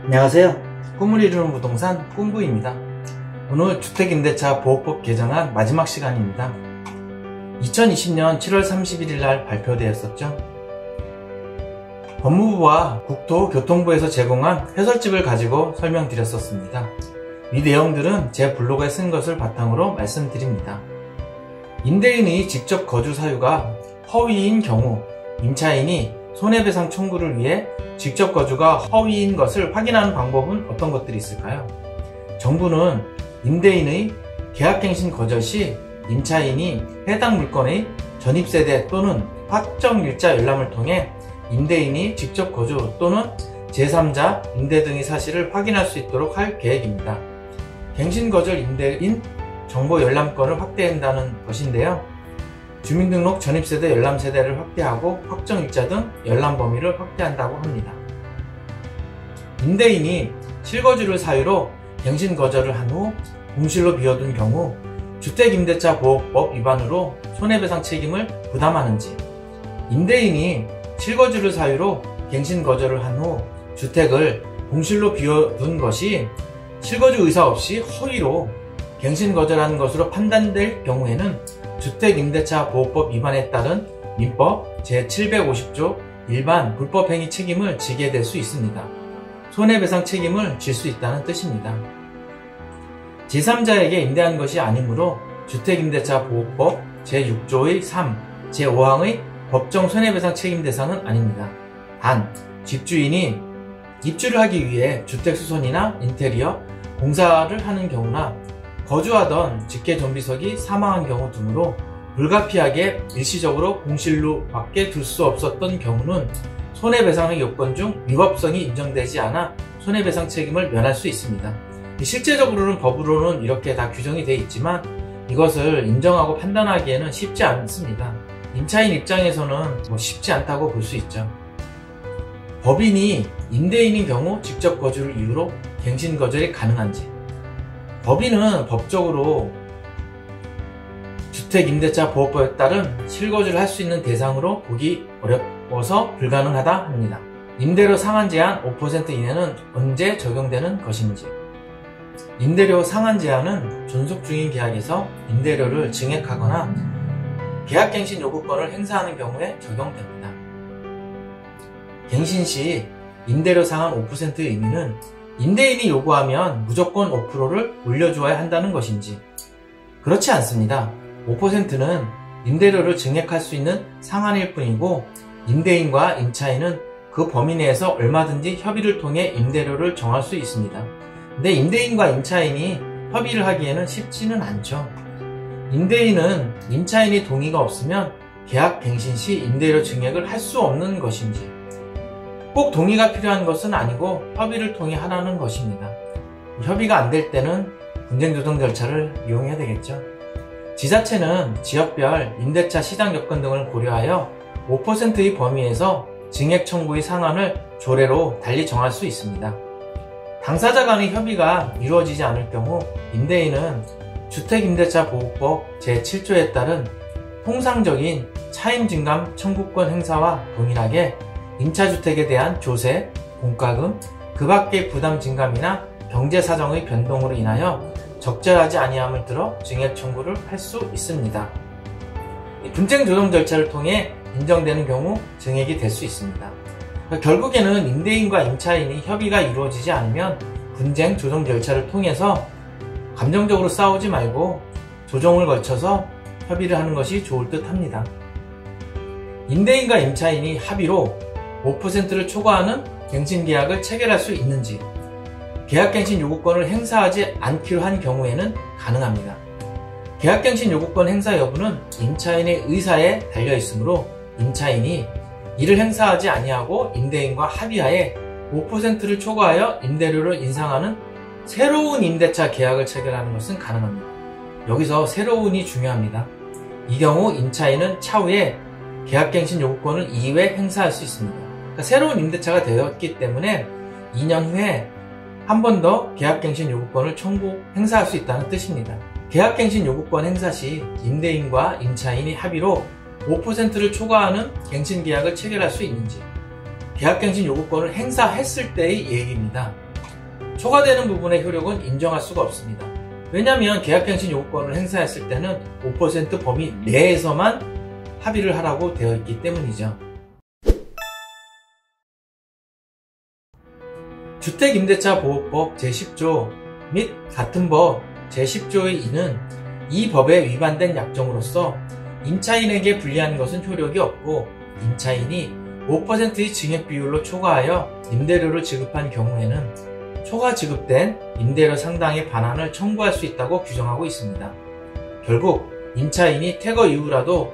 안녕하세요. 꿈을 이루는 부동산 꿈부입니다. 오늘 주택임대차 보호법 개정안 마지막 시간입니다. 2020년 7월 31일 날 발표되었었죠. 법무부와 국토교통부에서 제공한 해설집을 가지고 설명드렸었습니다. 이 내용들은 제 블로그에 쓴 것을 바탕으로 말씀드립니다. 임대인의 직접 거주 사유가 허위인 경우 임차인이 손해배상 청구를 위해 직접 거주가 허위인 것을 확인하는 방법은 어떤 것들이 있을까요? 정부는 임대인의 계약갱신 거절 시 임차인이 해당 물건의 전입세대 또는 확정일자 열람을 통해 임대인이 직접 거주 또는 제3자 임대 등의 사실을 확인할 수 있도록 할 계획입니다. 갱신거절 임대인 정보 열람권을 확대한다는 것인데요. 주민등록 전입세대 열람세대를 확대하고 확정일자 등 열람 범위를 확대한다고 합니다. 임대인이 실거주를 사유로 갱신거절을 한 후 공실로 비워둔 경우 주택임대차 보호법 위반으로 손해배상 책임을 부담하는지, 임대인이 실거주를 사유로 갱신거절을 한 후 주택을 공실로 비워둔 것이 실거주 의사 없이 허위로 갱신거절한 것으로 판단될 경우에는 주택임대차 보호법 위반에 따른 민법 제750조 일반 불법행위 책임을 지게 될 수 있습니다. 손해배상 책임을 질 수 있다는 뜻입니다. 제3자에게 임대한 것이 아니므로 주택임대차 보호법 제6조의 3, 제5항의 법정 손해배상 책임 대상은 아닙니다. 단, 집주인이 입주를 하기 위해 주택수선이나 인테리어, 공사를 하는 경우나 거주하던 직계존비석이 사망한 경우 등으로 불가피하게 일시적으로 공실로 밖에 둘 수 없었던 경우는 손해배상의 요건 중 위법성이 인정되지 않아 손해배상 책임을 면할 수 있습니다. 실제적으로는 법으로는 이렇게 다 규정이 되어 있지만 이것을 인정하고 판단하기에는 쉽지 않습니다. 임차인 입장에서는 쉽지 않다고 볼 수 있죠. 법인이 임대인인 경우 직접 거주를 이유로 갱신거절이 가능한지, 법인은 법적으로 주택임대차 보호법에 따른 실거주를 할 수 있는 대상으로 보기 어려워서 불가능하다 합니다. 임대료 상한 제한 5% 이내는 언제 적용되는 것인지, 임대료 상한 제한은 존속 중인 계약에서 임대료를 증액하거나 계약갱신 요구권을 행사하는 경우에 적용됩니다. 갱신 시 임대료 상한 5%의 의미는 임대인이 요구하면 무조건 5%를 올려주어야 한다는 것인지, 그렇지 않습니다. 5%는 임대료를 증액할 수 있는 상한일 뿐이고 임대인과 임차인은 그 범위 내에서 얼마든지 협의를 통해 임대료를 정할 수 있습니다. 근데 임대인과 임차인이 협의를 하기에는 쉽지는 않죠. 임대인은 임차인이 동의가 없으면 계약 갱신 시 임대료 증액을 할 수 없는 것인지, 꼭 동의가 필요한 것은 아니고 협의를 통해 하라는 것입니다. 협의가 안 될 때는 분쟁조정 절차를 이용해야 되겠죠. 지자체는 지역별 임대차 시장 여건 등을 고려하여 5%의 범위에서 증액 청구의 상한을 조례로 달리 정할 수 있습니다. 당사자 간의 협의가 이루어지지 않을 경우 임대인은 주택임대차 보호법 제7조에 따른 통상적인 차임 증감 청구권 행사와 동일하게 임차주택에 대한 조세, 공과금, 그 밖의 부담 증감이나 경제사정의 변동으로 인하여 적절하지 아니함을 들어 증액 청구를 할 수 있습니다. 분쟁 조정 절차를 통해 인정되는 경우 증액이 될 수 있습니다. 결국에는 임대인과 임차인이 협의가 이루어지지 않으면 분쟁 조정 절차를 통해서 감정적으로 싸우지 말고 조정을 거쳐서 협의를 하는 것이 좋을 듯 합니다. 임대인과 임차인이 합의로 5%를 초과하는 갱신계약을 체결할 수 있는지, 계약갱신 요구권을 행사하지 않기로 한 경우에는 가능합니다. 계약갱신 요구권 행사 여부는 임차인의 의사에 달려있으므로 임차인이 이를 행사하지 아니하고 임대인과 합의하에 5%를 초과하여 임대료를 인상하는 새로운 임대차 계약을 체결하는 것은 가능합니다. 여기서 새로운이 중요합니다. 이 경우 임차인은 차후에 계약갱신 요구권을 2회 행사할 수 있습니다. 그러니까 새로운 임대차가 되었기 때문에 2년 후에 한 번 더 계약갱신 요구권을 행사할 수 있다는 뜻입니다. 계약갱신 요구권 행사 시 임대인과 임차인이 합의로 5%를 초과하는 갱신계약을 체결할 수 있는지, 계약갱신 요구권을 행사했을 때의 얘기입니다. 초과되는 부분의 효력은 인정할 수가 없습니다. 왜냐하면 계약갱신 요구권을 행사했을 때는 5% 범위 내에서만 합의를 하라고 되어 있기 때문이죠. 주택임대차보호법 제10조 및 같은 법 제10조의 2는 이 법에 위반된 약정으로서 임차인에게 불리한 것은 효력이 없고 임차인이 5%의 증액비율로 초과하여 임대료를 지급한 경우에는 초과 지급된 임대료 상당의 반환을 청구할 수 있다고 규정하고 있습니다. 결국 임차인이 퇴거 이후라도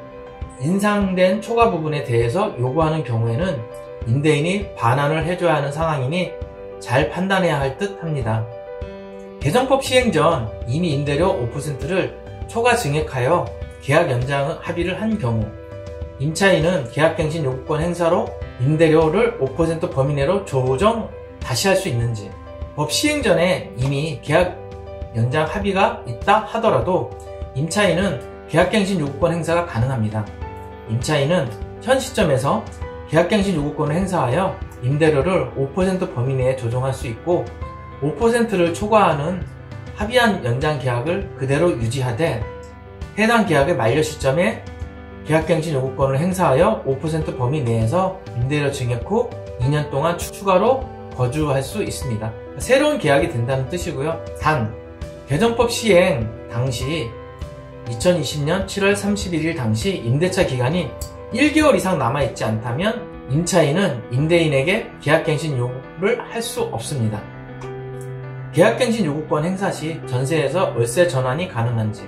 인상된 초과 부분에 대해서 요구하는 경우에는 임대인이 반환을 해줘야 하는 상황이니 잘 판단해야 할 듯 합니다. 개정법 시행 전 이미 임대료 5%를 초과 증액하여 계약 연장 합의를 한 경우 임차인은 계약갱신 요구권 행사로 임대료를 5% 범위 내로 조정 다시 할 수 있는지, 법 시행 전에 이미 계약 연장 합의가 있다 하더라도 임차인은 계약갱신 요구권 행사가 가능합니다. 임차인은 현 시점에서 계약갱신 요구권을 행사하여 임대료를 5% 범위 내에 조정할 수 있고 5%를 초과하는 합의한 연장 계약을 그대로 유지하되 해당 계약의 만료 시점에 계약갱신 요구권을 행사하여 5% 범위 내에서 임대료 증액 후 2년 동안 추가로 거주할 수 있습니다. 새로운 계약이 된다는 뜻이고요. 단, 개정법 시행 당시 2020년 7월 31일 당시 임대차 기간이 1개월 이상 남아있지 않다면 임차인은 임대인에게 계약갱신 요구를 할 수 없습니다. 계약갱신 요구권 행사 시 전세에서 월세 전환이 가능한지,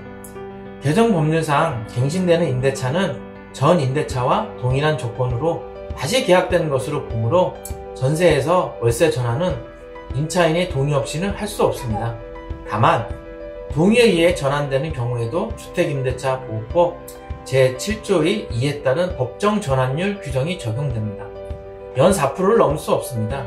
개정 법률상 갱신되는 임대차는 전 임대차와 동일한 조건으로 다시 계약되는 것으로 보므로 전세에서 월세 전환은 임차인의 동의 없이는 할 수 없습니다. 다만 동의에 의해 전환되는 경우에도 주택임대차보호법 제7조의 2에 따른 법정 전환율 규정이 적용됩니다. 연 4%를 넘을 수 없습니다.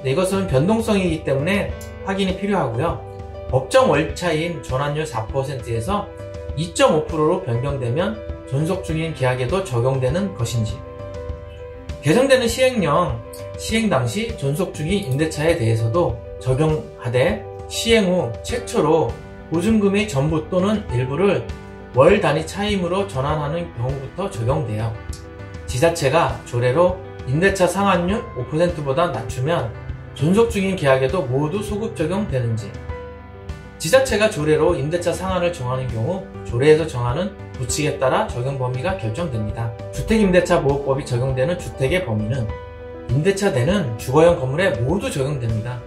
이것은 변동성이기 때문에 확인이 필요하고요. 법정 월차인 전환율 4%에서 2.5%로 변경되면 존속 중인 계약에도 적용되는 것인지, 개정되는 시행령 시행 당시 존속 중인 임대차에 대해서도 적용하되 시행 후 최초로 보증금의 전부 또는 일부를 월 단위 차임으로 전환하는 경우부터 적용돼요. 지자체가 조례로 임대차 상환율 5%보다 낮추면 존속 중인 계약에도 모두 소급 적용되는지, 지자체가 조례로 임대차 상한을 정하는 경우 조례에서 정하는 규칙에 따라 적용 범위가 결정됩니다. 주택임대차보호법이 적용되는 주택의 범위는 임대차되는 주거용 건물에 모두 적용됩니다.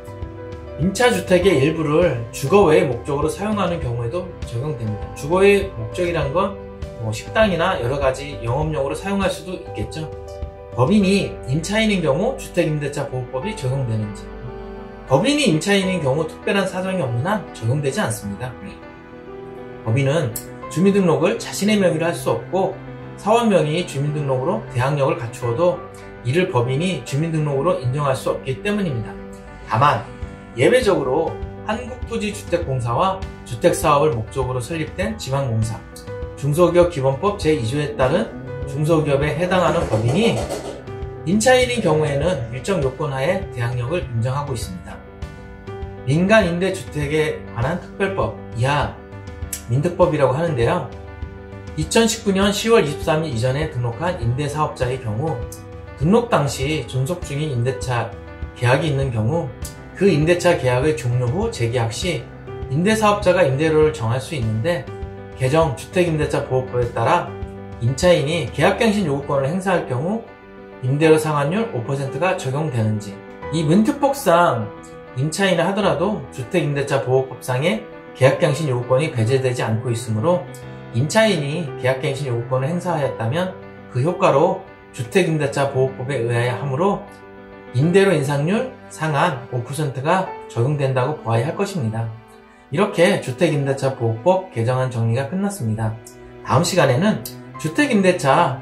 임차주택의 일부를 주거 외의 목적으로 사용하는 경우에도 적용됩니다. 주거 외의 목적이란 건 식당이나 여러가지 영업용으로 사용할 수도 있겠죠. 법인이 임차인인 경우 주택임대차보호법이 적용되는지, 법인이 임차인인 경우 특별한 사정이 없는 한 적용되지 않습니다. 법인은 주민등록을 자신의 명의로 할 수 없고 사원 명의의 주민등록으로 대항력을 갖추어도 이를 법인이 주민등록으로 인정할 수 없기 때문입니다. 다만 예외적으로 한국토지주택공사와 주택사업을 목적으로 설립된 지방공사, 중소기업기본법 제2조에 따른 중소기업에 해당하는 법인이 임차인인 경우에는 일정 요건하에 대항력을 인정하고 있습니다. 민간임대주택에 관한 특별법, 이하 민특법이라고 하는데요. 2019년 10월 23일 이전에 등록한 임대사업자의 경우 등록 당시 존속 중인 임대차 계약이 있는 경우 그 임대차 계약의 종료 후 재계약 시 임대사업자가 임대료를 정할 수 있는데, 개정 주택임대차보호법에 따라 임차인이 계약갱신 요구권을 행사할 경우 임대료 상환율 5%가 적용되는지, 이 민특법상 임차인을 하더라도 주택임대차보호법상의 계약갱신 요구권이 배제되지 않고 있으므로 임차인이 계약갱신 요구권을 행사하였다면 그 효과로 주택임대차보호법에 의하여 하므로 임대료 인상률 상한 5%가 적용된다고 보아야 할 것입니다. 이렇게 주택임대차보호법 개정안 정리가 끝났습니다. 다음 시간에는 주택임대차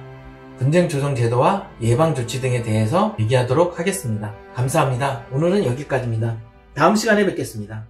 분쟁조정제도와 예방조치 등에 대해서 얘기하도록 하겠습니다. 감사합니다. 오늘은 여기까지입니다. 다음 시간에 뵙겠습니다.